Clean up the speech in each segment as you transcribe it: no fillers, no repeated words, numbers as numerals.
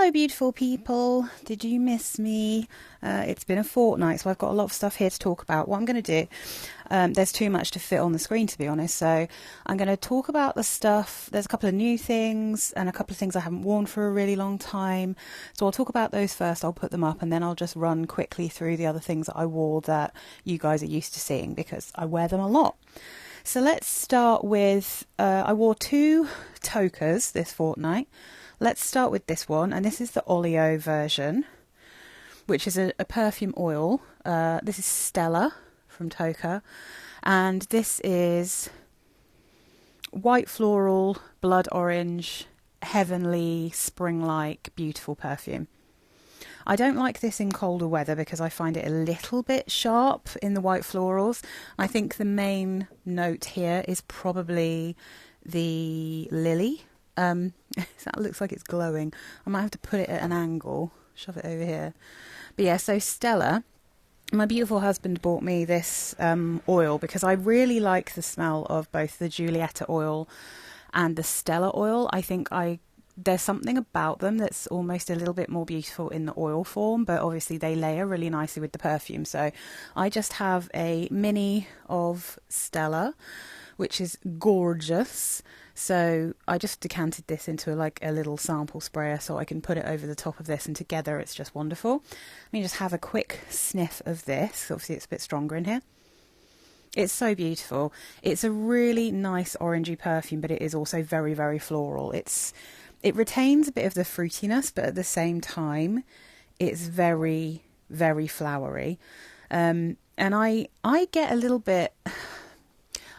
Hello, beautiful people. Did you miss me? It's been a fortnight, so I've got a lot of stuff here to talk about. What I'm going to do, there's too much to fit on the screen, to be honest, so I'm going to talk about the stuff. There's a couple of new things and a couple of things I haven't worn for a really long time. So I'll talk about those first, I'll put them up, and then I'll just run quickly through the other things that I wore that you guys are used to seeing, because I wear them a lot. So let's start with, I wore two Toccas this fortnight. Let's start with this one, and this is the Oleo version, which is a perfume oil. This is Stella from Tocca, and this is white floral, blood orange, heavenly, spring-like, beautiful perfume. I don't like this in colder weather because I find it a little bit sharp in the white florals. I think the main note here is probably the lily. That looks like it's glowing. I might have to put it at an angle, shove it over here. But yeah, so Stella, my beautiful husband bought me this oil because I really like the smell of both the Giulietta oil and the Stella oil. I think there's something about them that's almost a little bit more beautiful in the oil form, but obviously they layer really nicely with the perfume. So I just have a mini of Stella, which is gorgeous. So I just decanted this into a little sample sprayer so I can put it over the top of this, and together it's just wonderful. Let me just have a quick sniff of this. Obviously it's a bit stronger in here. It's so beautiful. It's a really nice orangey perfume, but it is also very, very floral. It retains a bit of the fruitiness, but at the same time it's very, very flowery. And I get a little bit...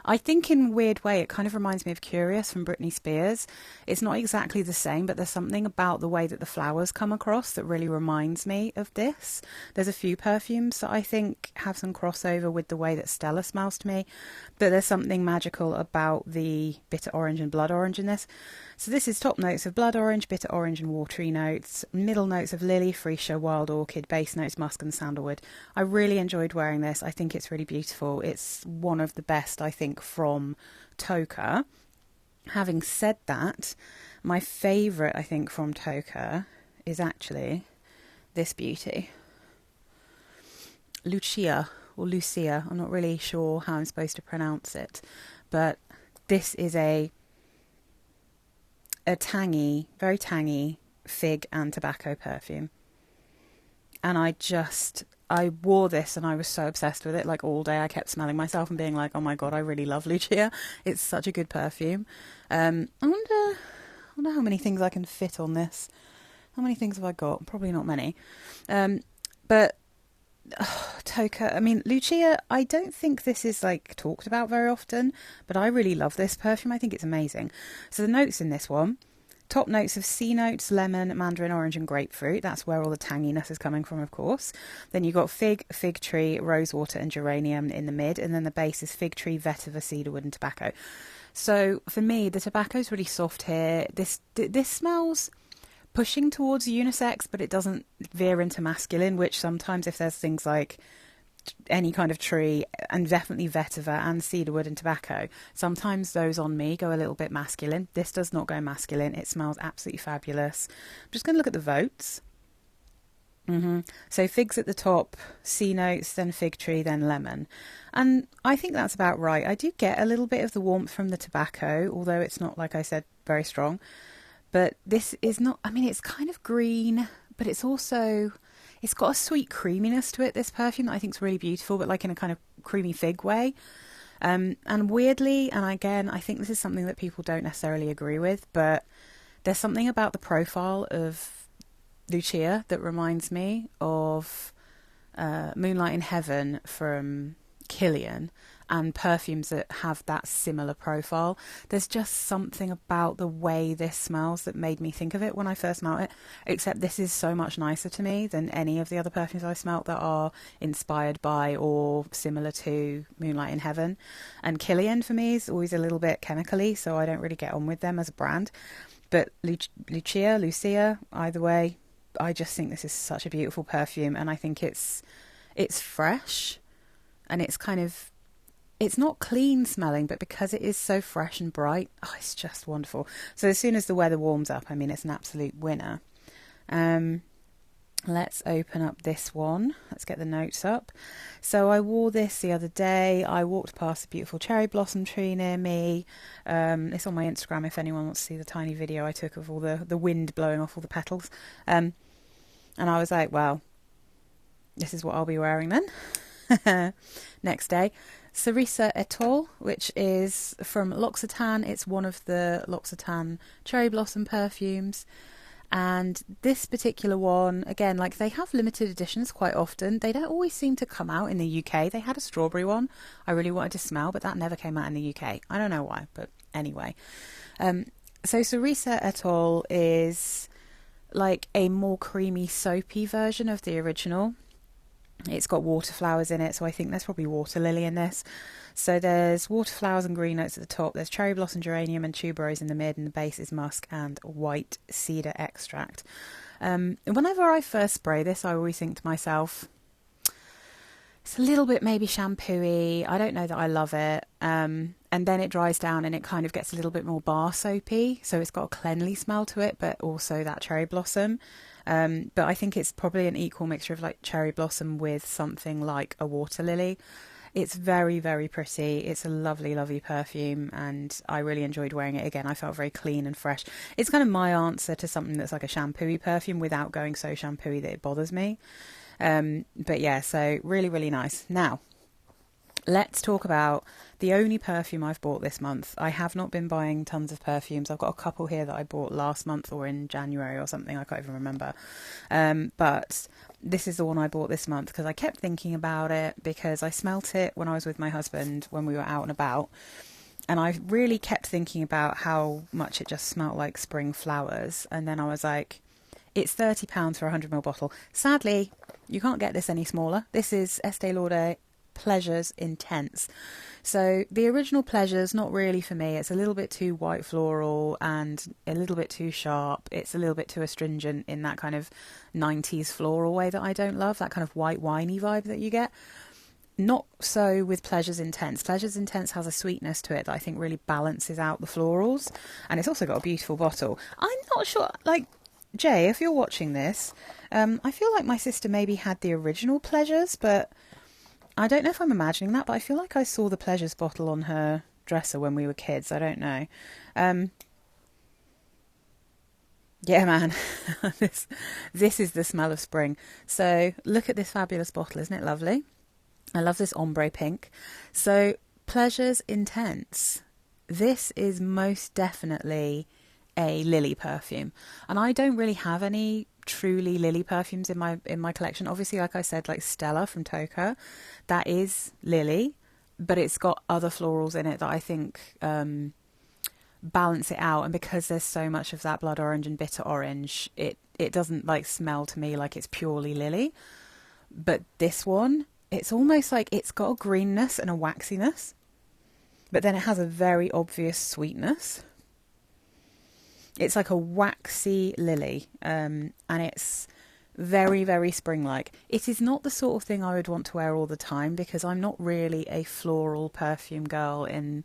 I think in a weird way it kind of reminds me of Curious from Britney Spears. It's not exactly the same, but there's something about the way that the flowers come across that really reminds me of this. There's a few perfumes that I think have some crossover with the way that Stella smells to me, but there's something magical about the bitter orange and blood orange in this. So this is top notes of blood orange, bitter orange and watery notes, middle notes of lily, freesia, wild orchid, base notes, musk and sandalwood. I really enjoyed wearing this. I think it's really beautiful. It's one of the best, I think, from Tocca. Having said that, my favourite, I think, from Tocca is actually this beauty. Lucia, or Lucia, I'm not really sure how I'm supposed to pronounce it, but this is a tangy, very tangy fig and tobacco perfume. And I wore this and I was so obsessed with it, like all day. I kept smelling myself and being like, oh my God, I really love Lucia. It's such a good perfume. I wonder how many things I can fit on this. How many things have I got? Probably not many. But Tocca, I mean, Lucia, I don't think this is talked about very often, but I really love this perfume. I think it's amazing. So the notes in this one, top notes of C notes, lemon, mandarin orange and grapefruit. That's where all the tanginess is coming from, of course. Then you've got fig tree, rosewater and geranium in the mid, and then the base is fig tree, vetiver, cedarwood and tobacco. So for me, the tobacco is really soft here. This smells pushing towards unisex, but it doesn't veer into masculine, which sometimes if there's things like any kind of tree, and definitely vetiver and cedarwood and tobacco, sometimes those on me go a little bit masculine. This does not go masculine. It smells absolutely fabulous. I'm just going to look at the votes. So figs at the top, C notes, then fig tree, then lemon. And I think that's about right. I do get a little bit of the warmth from the tobacco, although it's not, like I said, very strong. But this is not, I mean, it's kind of green, but it's also, it's got a sweet creaminess to it, this perfume, that I think is really beautiful, but in a kind of creamy fig way. And weirdly, and again, I think this is something that people don't necessarily agree with, but there's something about the profile of Lucia that reminds me of Moonlight in Heaven from Kilian, and perfumes that have that similar profile. There's just something about the way this smells that made me think of it when I first smelled it, except this is so much nicer to me than any of the other perfumes I smelt that are inspired by or similar to Moonlight in Heaven. And Kilian for me is always a little bit chemically, so I don't really get on with them as a brand. But Lucia, either way, I just think this is such a beautiful perfume, and I think it's fresh, and it's not clean smelling, but because it is so fresh and bright, it's just wonderful. So as soon as the weather warms up, I mean, it's an absolute winner. Let's open up this one. Let's get the notes up. So I wore this the other day. I walked past a beautiful cherry blossom tree near me. It's on my Instagram if anyone wants to see the tiny video I took of all the wind blowing off all the petals. And I was like, well, this is what I'll be wearing then. Next day, Cerise Etoile, which is from L'Occitane. It's one of the L'Occitane cherry blossom perfumes. And this particular one, again, like they have limited editions quite often. They don't always seem to come out in the UK. They had a strawberry one I really wanted to smell, but that never came out in the UK. I don't know why, but anyway. So Cerise Etoile is like a more creamy, soapy version of the original. It's got water flowers in it, so I think there's probably water lily in this. So there's water flowers and green notes at the top. There's cherry blossom, geranium and tuberose in the mid, and the base is musk and white cedar extract. Whenever I first spray this, I always think to myself, it's a little bit maybe shampoo-y. I don't know that I love it. And then it dries down and it kind of gets a little bit more bar soapy. So it's got a cleanly smell to it, but also that cherry blossom. But I think it's probably an equal mixture of like cherry blossom with something like a water lily. It's very, very pretty. It's a lovely, lovely perfume, and I really enjoyed wearing it. Again, I felt very clean and fresh. It's kind of my answer to something that's like a shampoo-y perfume without going so shampoo-y that it bothers me. But yeah, so really, really nice. Now, let's talk about the only perfume I've bought this month. I have not been buying tons of perfumes. I've got a couple here that I bought last month or in January or something. I can't even remember. But this is the one I bought this month because I kept thinking about it because I smelt it when I was with my husband when we were out and about. And I really kept thinking about how much it just smelled like spring flowers. And then I was like, it's £30 for a 100ml bottle. Sadly, you can't get this any smaller. This is Estee Lauder Pleasures Intense. So the original Pleasures, not really for me. It's a little bit too white floral and a little bit too sharp. It's a little bit too astringent in that kind of 90s floral way that I don't love, that kind of white winey vibe that you get. Not so with Pleasures Intense. Pleasures Intense has a sweetness to it that I think really balances out the florals, and it's also got a beautiful bottle. I'm not sure, like, Jay, if you're watching this, I feel like my sister maybe had the original Pleasures, but I don't know if I'm imagining that, but I feel like I saw the Pleasures bottle on her dresser when we were kids. I don't know. Yeah, man, this is the smell of spring. So look at this fabulous bottle. Isn't it lovely? I love this ombre pink. So Pleasures Intense. This is most definitely a lily perfume, and I don't really have any truly lily perfumes in my collection. Obviously, like I said, like Stella from Tocca, that is lily, but it's got other florals in it that I think balance it out. And because there's so much of that blood orange and bitter orange, it doesn't like smell to me like it's purely lily. But this one, it's almost like it's got a greenness and a waxiness, but then it has a very obvious sweetness. It's like a waxy lily, and it's very, very spring-like. It is not the sort of thing I would want to wear all the time because I'm not really a floral perfume girl in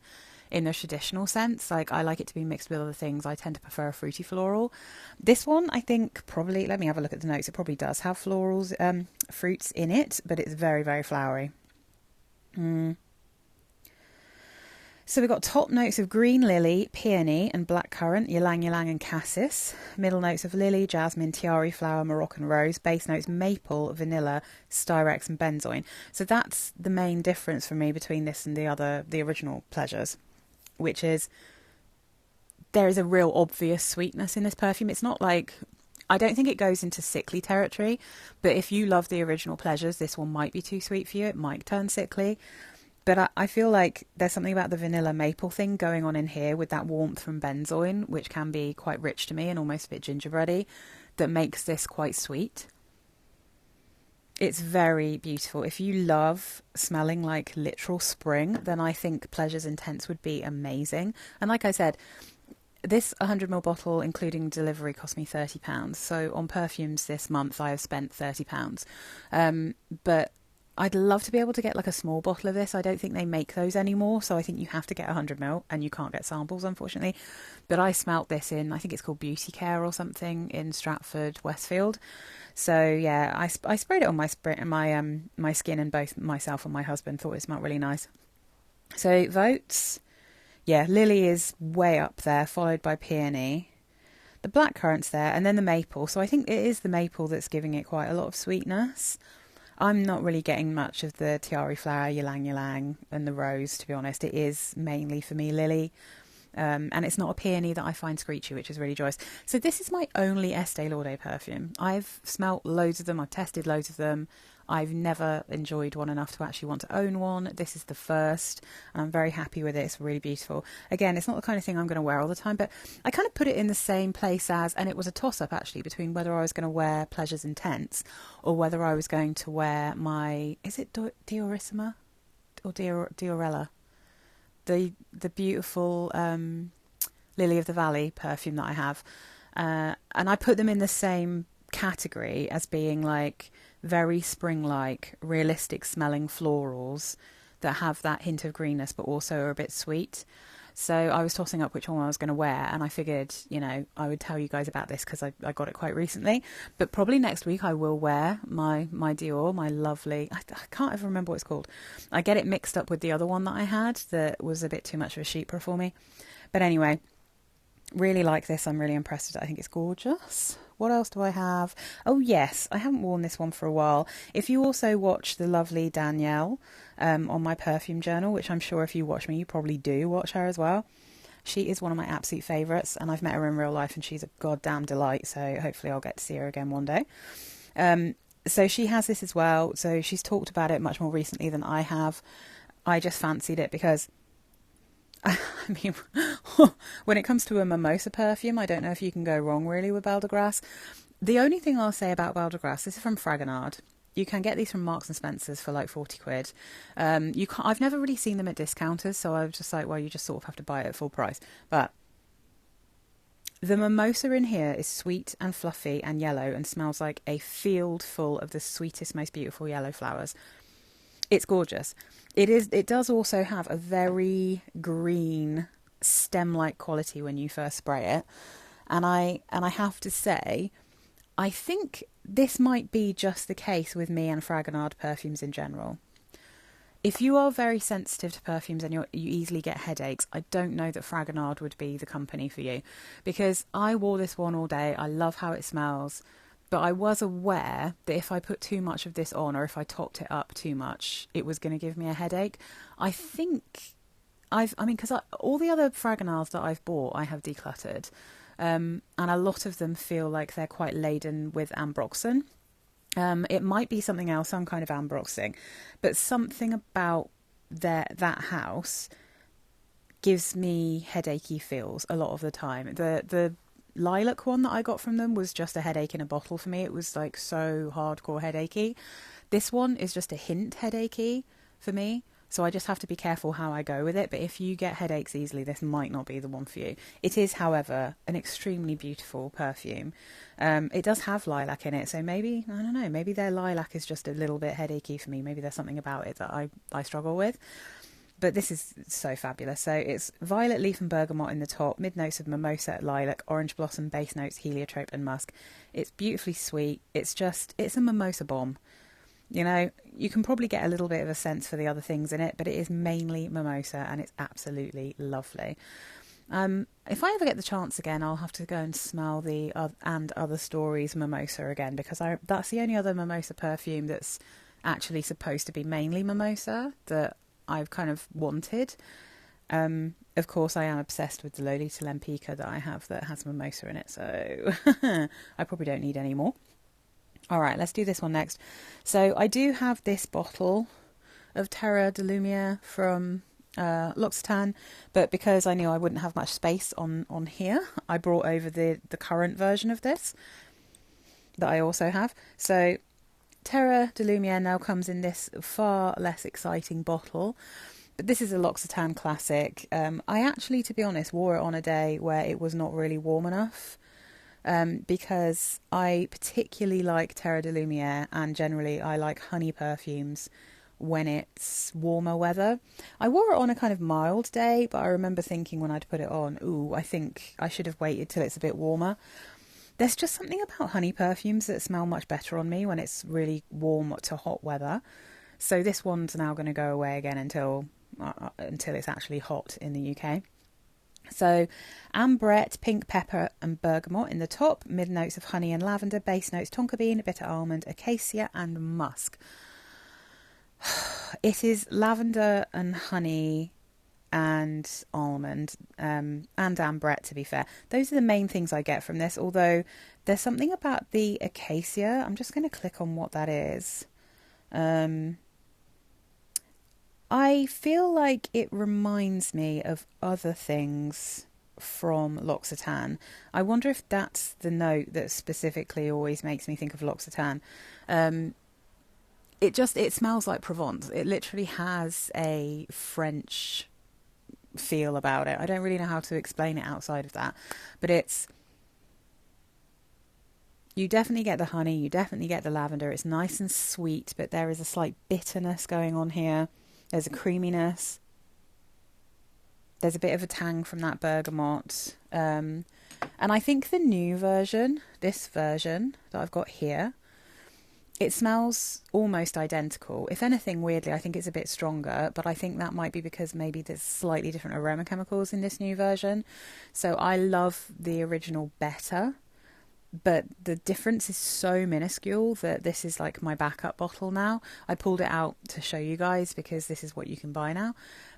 the traditional sense. Like, I like it to be mixed with other things. I tend to prefer a fruity floral. This one, I think, probably, let me have a look at the notes. It probably does have florals, fruits in it, but it's very, very flowery. So we've got top notes of green lily, peony and blackcurrant, ylang ylang and cassis. Middle notes of lily, jasmine, tiare flower, Moroccan rose. Base notes maple, vanilla, styrex and benzoin. So that's the main difference for me between this and the original Pleasures, which is there is a real obvious sweetness in this perfume. It's not like, I don't think it goes into sickly territory, but if you love the original Pleasures, this one might be too sweet for you. It might turn sickly. But I feel like there's something about the vanilla maple thing going on in here with that warmth from benzoin, which can be quite rich to me and almost a bit gingerbready, that makes this quite sweet. It's very beautiful. If you love smelling like literal spring, then I think Pleasures Intense would be amazing. And like I said, this 100ml bottle, including delivery, cost me £30. So on perfumes this month, I have spent £30. But I'd love to be able to get like a small bottle of this. I don't think they make those anymore, so I think you have to get 100 ml, and you can't get samples, unfortunately. But I smelt this in, I think it's called Beauty Care or something, in Stratford, Westfield. So yeah, I sprayed it on my skin, and both myself and my husband thought it smelled really nice. So votes, yeah, Lily is way up there, followed by Peony. The blackcurrant's there, and then the maple. So I think it is the maple that's giving it quite a lot of sweetness. I'm not really getting much of the tiare flower, ylang ylang, and the rose, to be honest. It is mainly, for me, Lily. And it's not a peony that I find screechy, which is really joyous. So this is my only Estee Lauder perfume. I've smelt loads of them. I've tested loads of them. I've never enjoyed one enough to actually want to own one. This is the first, and I'm very happy with it. It's really beautiful. Again, it's not the kind of thing I'm going to wear all the time, but I kind of put it in the same place as, and it was a toss-up actually, between whether I was going to wear Pleasures Intense or whether I was going to wear my, is it Diorissima or Diorella? The beautiful Lily of the Valley perfume that I have. And I put them in the same category as being like very spring-like, realistic smelling florals that have that hint of greenness but also are a bit sweet. So I was tossing up which one I was going to wear, and I figured, you know, I would tell you guys about this because I got it quite recently. But probably next week I will wear my Dior, my lovely, I can't ever remember what it's called. I get it mixed up with the other one that I had that was a bit too much of a sheepra for me. But anyway, really like this. I'm really impressed with it. I think it's gorgeous. What else do I have? Oh yes, I haven't worn this one for a while. If you also watch the lovely Danielle on my perfume journal, which I'm sure if you watch me, you probably do watch her as well. She is one of my absolute favourites, and I've met her in real life and she's a goddamn delight, so hopefully I'll get to see her again one day. So she has this as well, so she's talked about it much more recently than I have. I just fancied it because I mean, when it comes to a mimosa perfume, I don't know if you can go wrong really with Bvlgari. The only thing I'll say about Bvlgari, this is from Fragonard. You can get these from Marks and Spencer's for like 40 quid. I've never really seen them at discounters, so I was just like, well, you just sort of have to buy it at full price. But the mimosa in here is sweet and fluffy and yellow and smells like a field full of the sweetest, most beautiful yellow flowers. It's gorgeous. It does also have a very green stem-like quality when you first spray it. And I have to say, I think this might be just the case with me and Fragonard perfumes in general. If you are very sensitive to perfumes and you easily get headaches, I don't know that Fragonard would be the company for you. Because I wore this one all day. I love how it smells. But I was aware that if I put too much of this on, or if I topped it up too much, it was going to give me a headache. I think because all the other Fragonards that I've bought, I have decluttered. And a lot of them feel like they're quite laden with ambroxan. It might be something else, some kind of ambroxing. But something about that house gives me headachy feels a lot of the time. The lilac one that I got from them was just a headache in a bottle for me. It was like so hardcore headachy. This one is just a hint headachy for me, so I just have to be careful how I go with it. But if you get headaches easily, this might not be the one for you. It is, however, an extremely beautiful perfume. It does have lilac in it, so maybe, I don't know, maybe their lilac is just a little bit headachy for me. Maybe there's something about it that I struggle with. But this is so fabulous. So it's violet leaf and bergamot in the top, mid notes of mimosa, lilac, orange blossom, base notes, heliotrope and musk. It's beautifully sweet. It's a mimosa bomb. You know, you can probably get a little bit of a sense for the other things in it, but it is mainly mimosa and it's absolutely lovely. If I ever get the chance again, I'll have to go and smell the And Other Stories mimosa again, because that's the only other mimosa perfume that's actually supposed to be mainly mimosa that I've kind of wanted. Of course, I am obsessed with the Lolita Lempicka that I have that has mimosa in it, so I probably don't need any more. All right, let's do this one next. So I do have this bottle of Terre de Lumiere from L'Occitane, but because I knew I wouldn't have much space on here, I brought over the current version of this that I also have. So Terre de Lumiere now comes in this far less exciting bottle, but this is a L'Occitane classic. I actually, to be honest, wore it on a day where it was not really warm enough. because I particularly like Terre de Lumiere, and generally I like honey perfumes when it's warmer weather. I wore it on a kind of mild day, but I remember thinking when I'd put it on, ooh, I think I should have waited till it's a bit warmer. There's just something about honey perfumes that smell much better on me when it's really warm to hot weather. So this one's now going to go away again until it's actually hot in the UK. So ambrette, pink pepper and bergamot in the top, mid notes of honey and lavender, base notes tonka bean, bitter almond, acacia and musk. It is lavender and honey and almond and ambrette, to be fair. Those are the main things I get from this, although there's something about the acacia. I'm just going to click on what that is. I feel like it reminds me of other things from L'Occitane. I wonder if that's the note that specifically always makes me think of L'Occitane. It smells like Provence. It literally has a French feel about it. I don't really know how to explain it outside of that, but you definitely get the honey, you definitely get the lavender. It's nice and sweet, but there is a slight bitterness going on here. There's a creaminess. There's a bit of a tang from that bergamot. And I think the new version, this version that I've got here, it smells almost identical. If anything, weirdly, I think it's a bit stronger, but I think that might be because maybe there's slightly different aroma chemicals in this new version. So I love the original better, but the difference is so minuscule that this is like my backup bottle now. I pulled it out to show you guys because this is what you can buy now,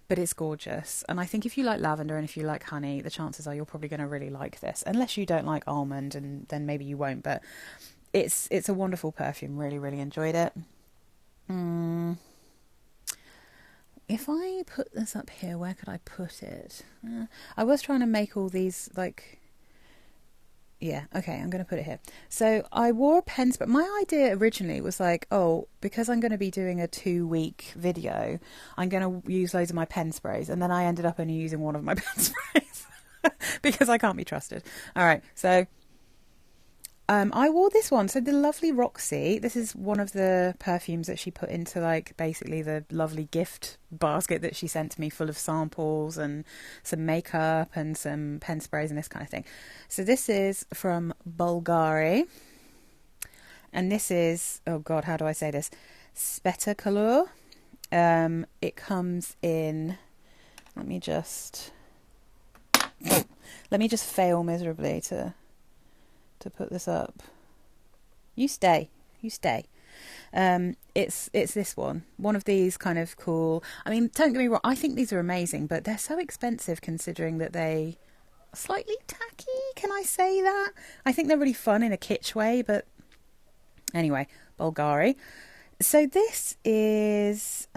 but it's gorgeous. And I think if you like lavender and if you like honey, the chances are you're probably going to really like this, unless you don't like almond, and then maybe you won't, but it's a wonderful perfume. Really, really enjoyed it. If I put this up here, where could I put it? I was trying to make all these like... Yeah, okay, I'm going to put it here. So I wore a pen spray. My idea originally was like, oh, because I'm going to be doing a 2-week video, I'm going to use loads of my pen sprays. And then I ended up only using one of my pen sprays because I can't be trusted. All right, so I wore this one. So the lovely Roxy, this is one of the perfumes that she put into like basically the lovely gift basket that she sent to me, full of samples and some makeup and some pen sprays and this kind of thing. So this is from Bvlgari, and this is, oh god, how do I say this? Spettacolore. It comes in, let me just fail miserably to put this up. You stay. It's this one of these kind of cool, I mean, don't get me wrong, I think these are amazing, but they're so expensive considering that they are slightly tacky. Can I say that? I think they're really fun in a kitsch way, but anyway, Bvlgari. So this is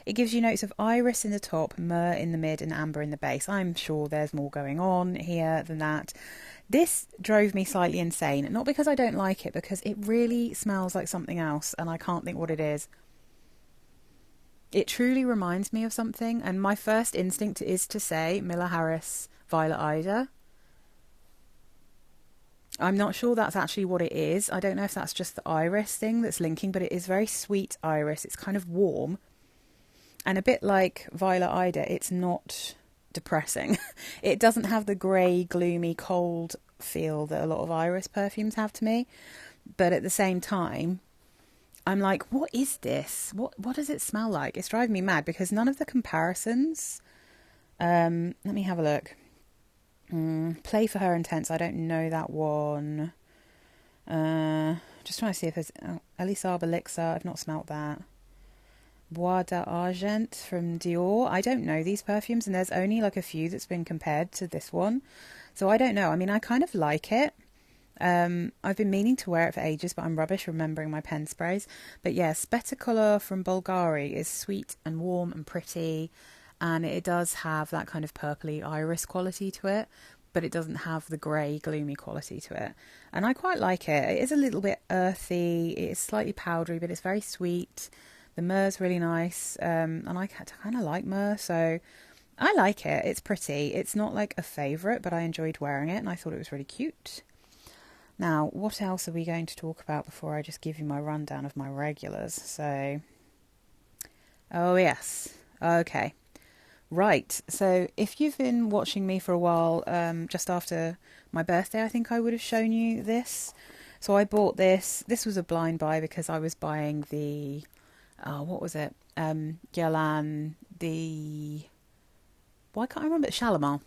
it gives you notes of iris in the top, myrrh in the mid and amber in the base. I'm sure there's more going on here than that. This drove me slightly insane, not because I don't like it, because it really smells like something else and I can't think what it is. It truly reminds me of something, and my first instinct is to say Miller Harris Violet Ida. I'm not sure that's actually what it is. I don't know if that's just the iris thing that's linking, but it is very sweet iris. It's kind of warm and a bit like Violet Ida. It's not depressing. It doesn't have the grey, gloomy, cold feel that a lot of iris perfumes have to me, but at the same time I'm like, what is this? What does it smell like? It's driving me mad because none of the comparisons, let me have a look. Play for Her Intense, I don't know that one. Just trying to see if there's Elisab Elixir, I've not smelt that. Bois d'Argent from Dior. I don't know these perfumes, and there's only like a few that's been compared to this one. So I don't know. I mean, I kind of like it. I've been meaning to wear it for ages, but I'm rubbish remembering my pen sprays. But yeah, Spettacolore from Bvlgari is sweet and warm and pretty, and it does have that kind of purpley iris quality to it, but it doesn't have the grey, gloomy quality to it. And I quite like it. It is a little bit earthy. It is slightly powdery, but it's very sweet. The myrrh's really nice, and I kind of like myrrh, so I like it. It's pretty. It's not like a favourite, but I enjoyed wearing it and I thought it was really cute. Now, what else are we going to talk about before I just give you my rundown of my regulars? So, oh yes. Okay. Right. So if you've been watching me for a while, just after my birthday, I think I would have shown you this. So I bought this. This was a blind buy because I was buying the, what was it? Guerlain, why can't I remember? Shalimar.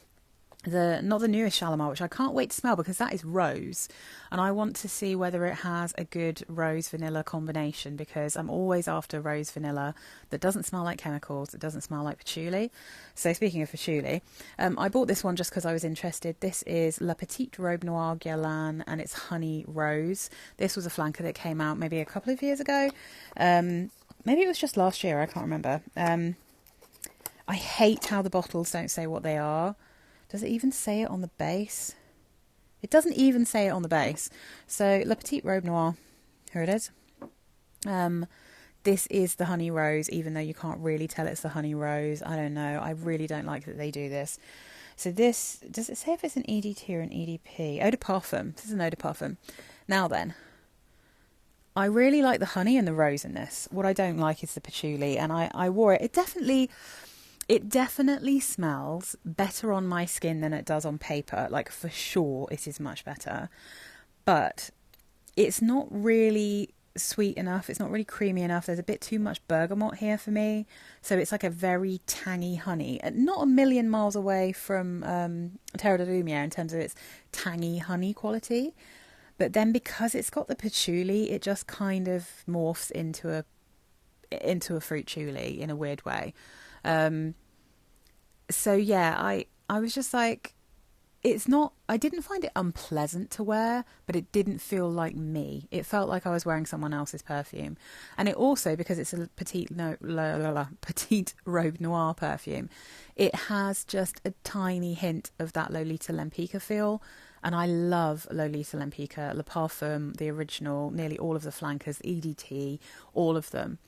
Not the newest Shalimar, which I can't wait to smell because that is rose, and I want to see whether it has a good rose vanilla combination because I'm always after rose vanilla that doesn't smell like chemicals, that doesn't smell like patchouli. So speaking of patchouli, I bought this one just because I was interested. This is La Petite Robe Noir Guerlain and it's honey rose. This was a flanker that came out maybe a couple of years ago. Maybe it was just last year, I can't remember. I hate how the bottles don't say what they are. Does it even say it on the base? It doesn't even say it on the base. So, La Petite Robe Noir. Here it is. This is the honey rose, even though you can't really tell it's the honey rose. I don't know. I really don't like that they do this. So this, does it say if it's an EDT or an EDP? Eau de parfum. This is an eau de parfum. Now then, I really like the honey and the rose in this. What I don't like is the patchouli, and I wore it. It definitely smells better on my skin than it does on paper. Like, for sure, it is much better. But it's not really sweet enough. It's not really creamy enough. There's a bit too much bergamot here for me. So it's like a very tangy honey. Not a million miles away from Terre de Lumiere in terms of its tangy honey quality. But then because it's got the patchouli, it just kind of morphs into a fruit chuli in a weird way. So yeah, I was just like, I didn't find it unpleasant to wear, but it didn't feel like me. It felt like I was wearing someone else's perfume. And it also, because it's a Petite Robe Noir perfume, it has just a tiny hint of that Lolita Lempicka feel. And I love Lolita Lempicka, Le Parfum, the original, nearly all of the flankers, EDT, all of them.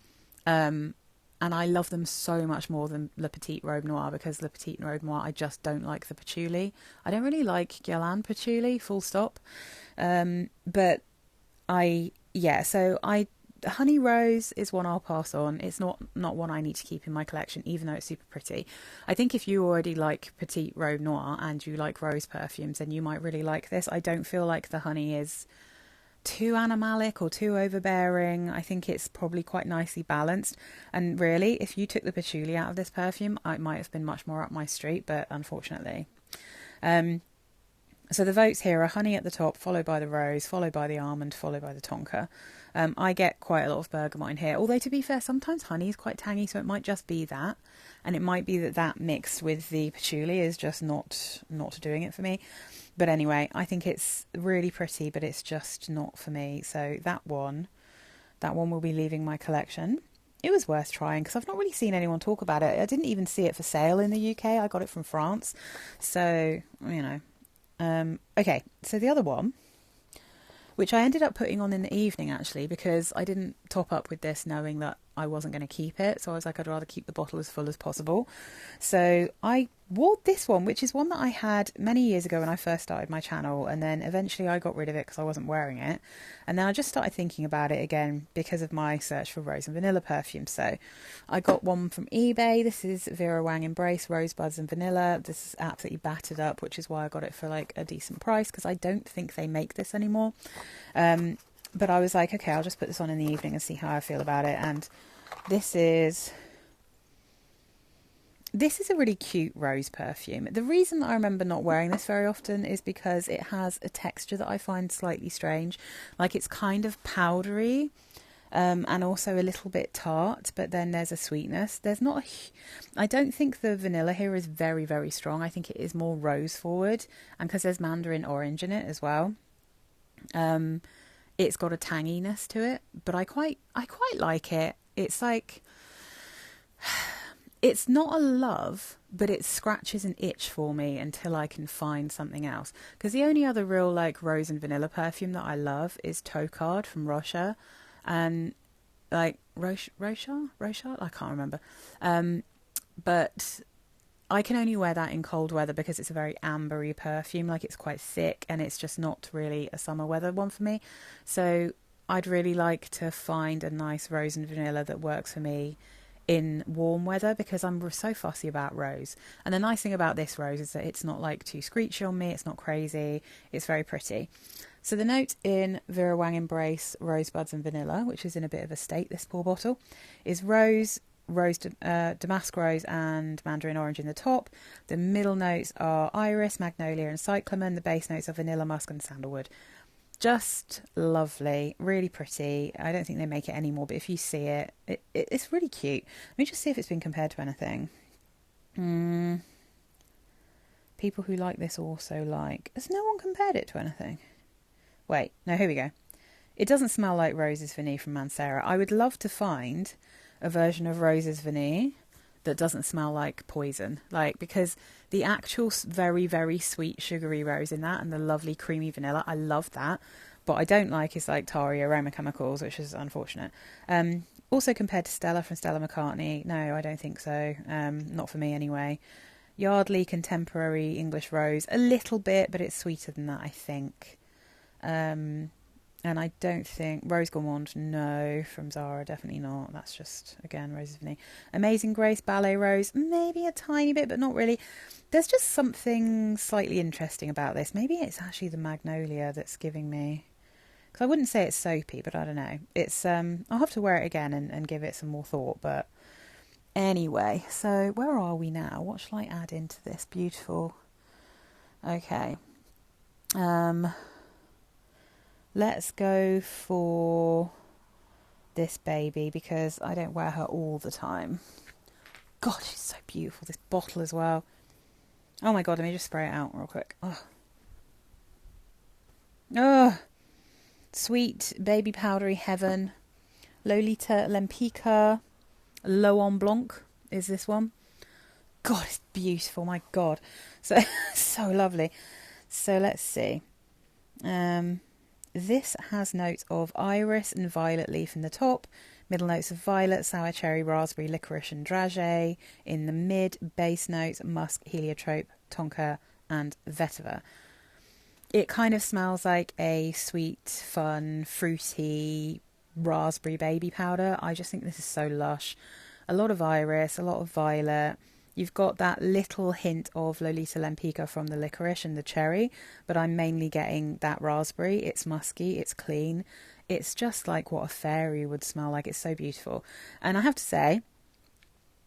And I love them so much more than Le Petite Robe Noir because Le Petite Robe Noir, I just don't like the patchouli. I don't really like Guerlain patchouli, full stop. But Honey Rose is one I'll pass on. It's not one I need to keep in my collection, even though it's super pretty. I think if you already like Petite Robe Noir and you like rose perfumes, then you might really like this. I don't feel like the honey is too animalic or too overbearing. I think it's probably quite nicely balanced. And really, if you took the patchouli out of this perfume, it might have been much more up my street, but unfortunately. So the votes here are honey at the top, followed by the rose, followed by the almond, followed by the tonka. I get quite a lot of bergamot in here, although to be fair, sometimes honey is quite tangy, so it might just be that. And it might be that mixed with the patchouli is just not doing it for me. But anyway, I think it's really pretty, but it's just not for me. So that one will be leaving my collection. It was worth trying because I've not really seen anyone talk about it. I didn't even see it for sale in the UK. I got it from France. So, you know. Okay, so the other one, which I ended up putting on in the evening actually because I didn't top up with this knowing that I wasn't going to keep it. So I was like, I'd rather keep the bottle as full as possible. So I wore this one, which is one that I had many years ago when I first started my channel. And then eventually I got rid of it because I wasn't wearing it. And then I just started thinking about it again because of my search for rose and vanilla perfume. So I got one from eBay. This is Vera Wang Embrace Rosebuds and Vanilla. This is absolutely battered up, which is why I got it for like a decent price because I don't think they make this anymore. But I was like, okay, I'll just put this on in the evening and see how I feel about it. And this is a really cute rose perfume. The reason that I remember not wearing this very often is because it has a texture that I find slightly strange. Like it's kind of powdery and also a little bit tart, but then there's a sweetness. I don't think the vanilla here is very, very strong. I think it is more rose forward, and because there's mandarin orange in it as well. It's got a tanginess to it, but I quite like it. It's like, it's not a love, but it scratches an itch for me until I can find something else. Because the only other real like rose and vanilla perfume that I love is Tocca from Rocha, and like Rocha, I can't remember. But I can only wear that in cold weather because it's a very ambery perfume, like it's quite thick and it's just not really a summer weather one for me. So I'd really like to find a nice rose and vanilla that works for me in warm weather because I'm so fussy about rose. And the nice thing about this rose is that it's not like too screechy on me, it's not crazy, it's very pretty. So the note in Vera Wang Embrace Rosebuds and Vanilla, which is in a bit of a state, this poor bottle, is rose, damask rose and mandarin orange in the top. The middle notes are iris, magnolia and cyclamen. The base notes are vanilla, musk and sandalwood. Just lovely, really pretty. I don't think they make it anymore, but if you see it, it's really cute. Let me just see if it's been compared to anything. People who like this also like... Has no one compared it to anything? Wait, no, here we go. It doesn't smell like Roses Vanille from Mancera. I would love to find a version of Roses Vanille that doesn't smell like poison, like, because the actual very, very sweet sugary rose in that and the lovely creamy vanilla, I love that. But I don't like is like tarry aroma chemicals, which is unfortunate. Also compared to Stella from Stella McCartney, no, I don't think so. Not for me anyway. Yardley Contemporary English Rose, a little bit, but it's sweeter than that, I think. And I don't think... Rose Gourmand, no. From Zara, definitely not. That's just, again, Roses Vanille. Amazing Grace, Ballet Rose, maybe a tiny bit, but not really. There's just something slightly interesting about this. Maybe it's actually the Magnolia that's giving me... Because I wouldn't say it's soapy, but I don't know. It's I'll have to wear it again and give it some more thought. But anyway, so where are we now? What shall I add into this? Beautiful. Okay. Let's go for this baby because I don't wear her all the time. God, she's so beautiful. This bottle as well. Oh my God, let me just spray it out real quick. Oh, sweet baby powdery heaven. Lolita Lempicka. L'Eau Blanc is this one. God, it's beautiful. My God. So, so lovely. So let's see. This has notes of iris and violet leaf in the top, middle notes of violet, sour cherry, raspberry, licorice and dragée. In the mid, base notes, musk, heliotrope, tonka and vetiver. It kind of smells like a sweet, fun, fruity raspberry baby powder. I just think this is so lush. A lot of iris, a lot of violet. You've got that little hint of Lolita Lempicka from the licorice and the cherry, but I'm mainly getting that raspberry. It's musky, it's clean. It's just like what a fairy would smell like. It's so beautiful. And I have to say,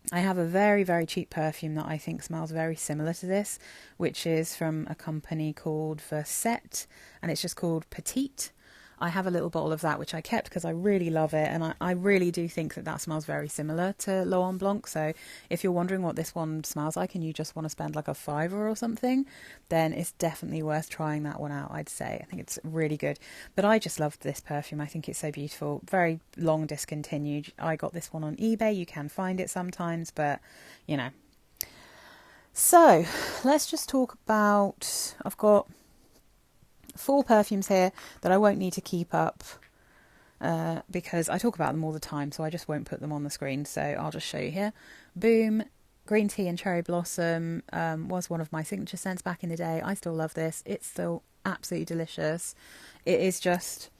I have a very, very cheap perfume that I think smells very similar to this, which is from a company called Verset, and it's just called Petite. I have a little bottle of that, which I kept because I really love it. And I really do think that that smells very similar to L'Eau Blanc. So if you're wondering what this one smells like and you just want to spend like a £5 or something, then it's definitely worth trying that one out, I'd say. I think it's really good. But I just love this perfume. I think it's so beautiful. Very long discontinued. I got this one on eBay. You can find it sometimes, but you know. So let's just talk about... I've got 4 perfumes here that I won't need to keep up because I talk about them all the time, so I just won't put them on the screen. So I'll just show you here. Boom, Green Tea and Cherry Blossom was one of my signature scents back in the day. I still love this. It's still absolutely delicious. It's just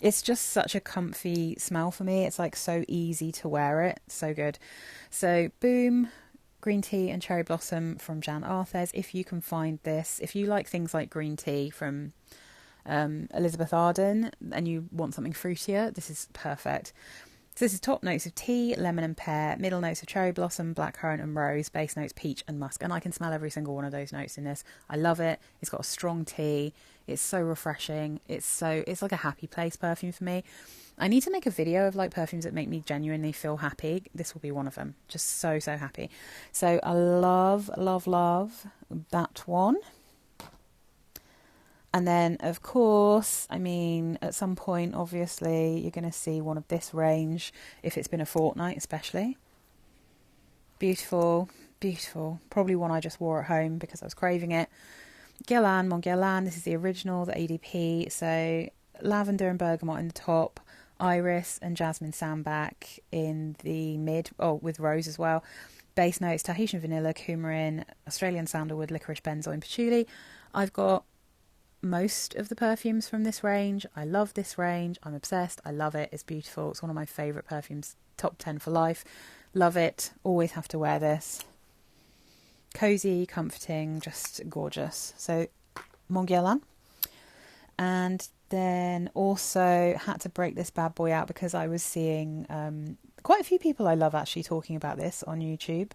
such a comfy smell for me. It's like so easy to wear it. So good. So Boom, Green Tea and Cherry Blossom from Jean Arthès. If you can find this, if you like things like green tea from Elizabeth Arden and you want something fruitier, this is perfect. So this is top notes of tea, lemon and pear, middle notes of cherry blossom, blackcurrant and rose, base notes peach and musk. And I can smell every single one of those notes in this. I love it. It's got a strong tea. It's so refreshing. It's like a happy place perfume for me. I need to make a video of like perfumes that make me genuinely feel happy. This will be one of them. Just so, so happy. So I love, love, love that one. And then, of course, I mean, at some point, obviously, you're going to see one of this range, if it's been a fortnight especially. Beautiful, beautiful. Probably one I just wore at home because I was craving it. Guerlain, Mon Guerlain, this is the original, the ADP. So lavender and bergamot in the top, iris and jasmine sambac in the mid, with rose as well. base notes, Tahitian vanilla, coumarin, Australian sandalwood, licorice, benzoin, patchouli. I've got most of the perfumes from this range. I love this range. I'm obsessed. I love it. It's beautiful. It's one of my favourite perfumes. Top 10 for life. Love it. Always have to wear this. Cozy, comforting, just gorgeous. So, Mon Guerlain. And then also had to break this bad boy out because I was seeing quite a few people I love actually talking about this on YouTube.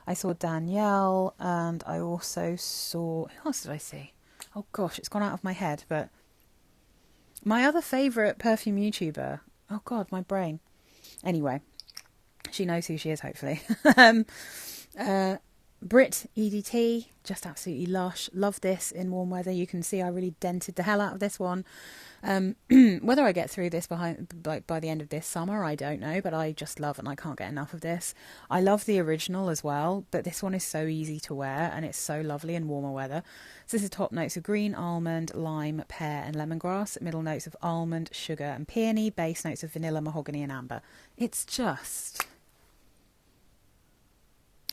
I saw Danielle, and I also saw... Who else did I see? Oh gosh, it's gone out of my head, but... My other favourite perfume YouTuber... Oh god, my brain. Anyway, she knows who she is, hopefully. Brit EDT, just absolutely lush. Love this in warm weather. You can see I really dented the hell out of this one. Whether I get through this by the end of this summer, I don't know, but I just love it and I can't get enough of this. I love the original as well, but this one is so easy to wear and it's so lovely in warmer weather. So this is top notes of green, almond, lime, pear and lemongrass. Middle notes of almond, sugar and peony. Base notes of vanilla, mahogany and amber. It's just...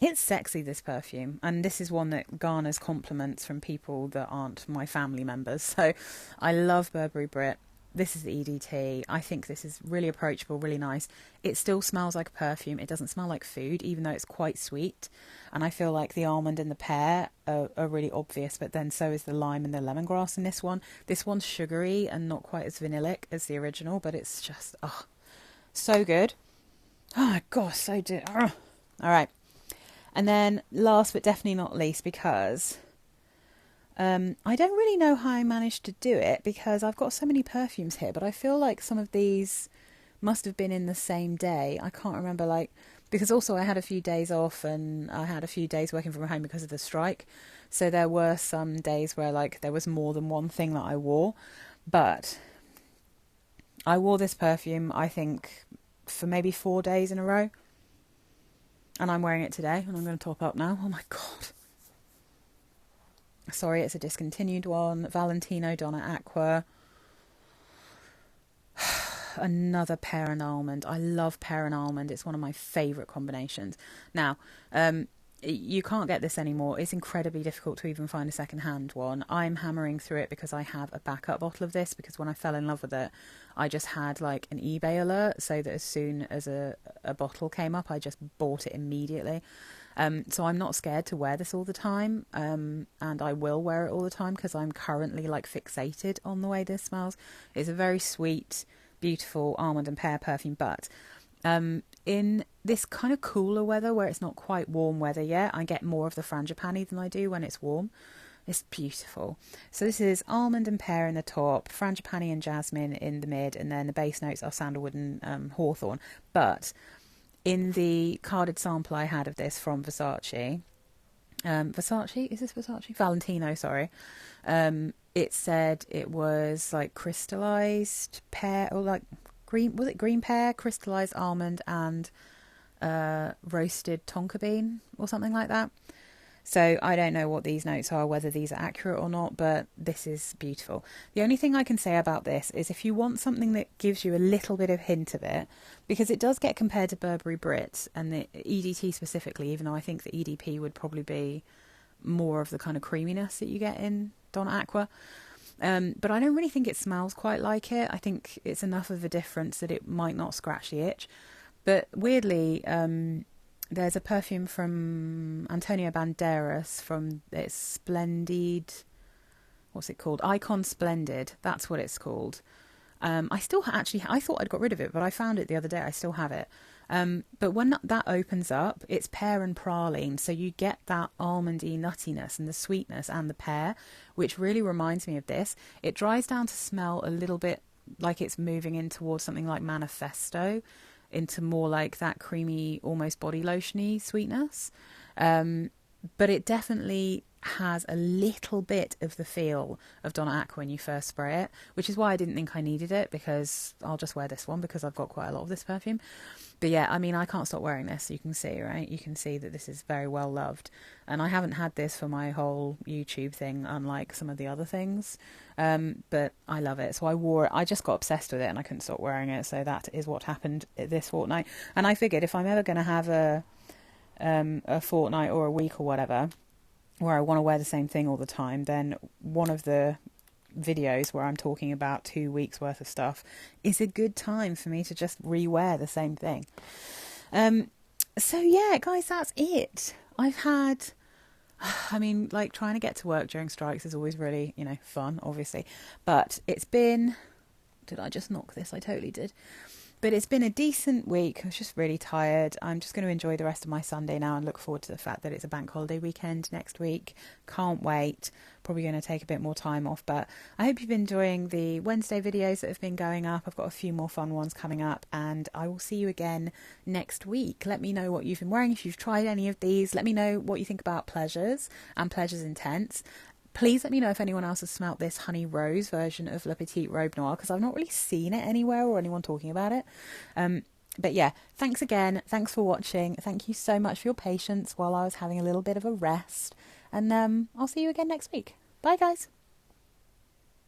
It's sexy, this perfume, and this is one that garners compliments from people that aren't my family members. So I love Burberry Brit. This is the EDT. I think this is really approachable, really nice. It still smells like a perfume. It doesn't smell like food, even though it's quite sweet. And I feel like the almond and the pear are really obvious, but then so is the lime and the lemongrass in this one. This one's sugary and not quite as vanillic as the original, but it's just, oh, so good. Oh my gosh, so good. Oh. All right. And then last but definitely not least, because I don't really know how I managed to do it because I've got so many perfumes here, but I feel like some of these must have been in the same day. I can't remember, because also I had a few days off and I had a few days working from home because of the strike. So there were some days where there was more than one thing that I wore. But I wore this perfume, I think, for maybe 4 days in a row. And I'm wearing it today, and I'm going to top up now. Oh my god. Sorry, it's a discontinued one. Valentino Donna Aqua. Another pear and almond. I love pear and almond. It's one of my favourite combinations. Now, you can't get this anymore. It's incredibly difficult to even find a second-hand one. I'm hammering through it because I have a backup bottle of this, because when I fell in love with it, I just had an eBay alert, so that as soon as a bottle came up, I just bought it immediately. So I'm not scared to wear this all the time, and I will wear it all the time because I'm currently fixated on the way this smells. It's a very sweet, beautiful almond and pear perfume, but in this kind of cooler weather where it's not quite warm weather yet, I get more of the frangipani than I do when it's warm. It's beautiful. So this is almond and pear in the top, frangipani and jasmine in the mid, and then the base notes are sandalwood and hawthorn. But in the carded sample I had of this from Versace, is this Versace? Valentino, sorry. It said it was crystallized pear, or green, was it green pear, crystallized almond and roasted tonka bean or something like that. So I don't know what these notes are, whether these are accurate or not, but this is beautiful. The only thing I can say about this is if you want something that gives you a little bit of hint of it, because it does get compared to Burberry Brit and the EDT specifically, even though I think the EDP would probably be more of the kind of creaminess that you get in Donna Aqua. But I don't really think it smells quite like it. I think it's enough of a difference that it might not scratch the itch. But weirdly, there's a perfume from Antonio Banderas from its Splendid... What's it called? Icon Splendid. That's what it's called. I still I thought I'd got rid of it, but I found it the other day. I still have it. But when that opens up, it's pear and praline. So you get that almondy nuttiness and the sweetness and the pear, which really reminds me of this. It dries down to smell a little bit like it's moving in towards something like Manifesto, into more like that creamy, almost body lotion-y sweetness. But it definitely has a little bit of the feel of Donna Aqua when you first spray it, which is why I didn't think I needed it, because I'll just wear this one because I've got quite a lot of this perfume. But yeah, I mean, I can't stop wearing this. You can see, right? You can see that this is very well loved. And I haven't had this for my whole YouTube thing, unlike some of the other things. But I love it. So I wore it. I just got obsessed with it and I couldn't stop wearing it. So that is what happened this fortnight. And I figured if I'm ever going to have a a fortnight or a week or whatever, where I want to wear the same thing all the time, then one of the videos where I'm talking about 2 weeks worth of stuff is a good time for me to just re-wear the same thing. So yeah, guys, that's it. I've had, I mean, like, trying to get to work during strikes is always really, fun, obviously. But it's been, did I just knock this? I totally did. But it's been a decent week. I was just really tired. I'm just going to enjoy the rest of my Sunday now and look forward to the fact that it's a bank holiday weekend next week. Can't wait. Probably going to take a bit more time off. But I hope you've been enjoying the Wednesday videos that have been going up. I've got a few more fun ones coming up. And I will see you again next week. Let me know what you've been wearing. If you've tried any of these, let me know what you think about Pleasures and Pleasures Intense. Please let me know if anyone else has smelt this honey rose version of Le Petite Robe Noir, because I've not really seen it anywhere or anyone talking about it. But yeah, thanks again. Thanks for watching. Thank you so much for your patience while I was having a little bit of a rest. And I'll see you again next week. Bye, guys.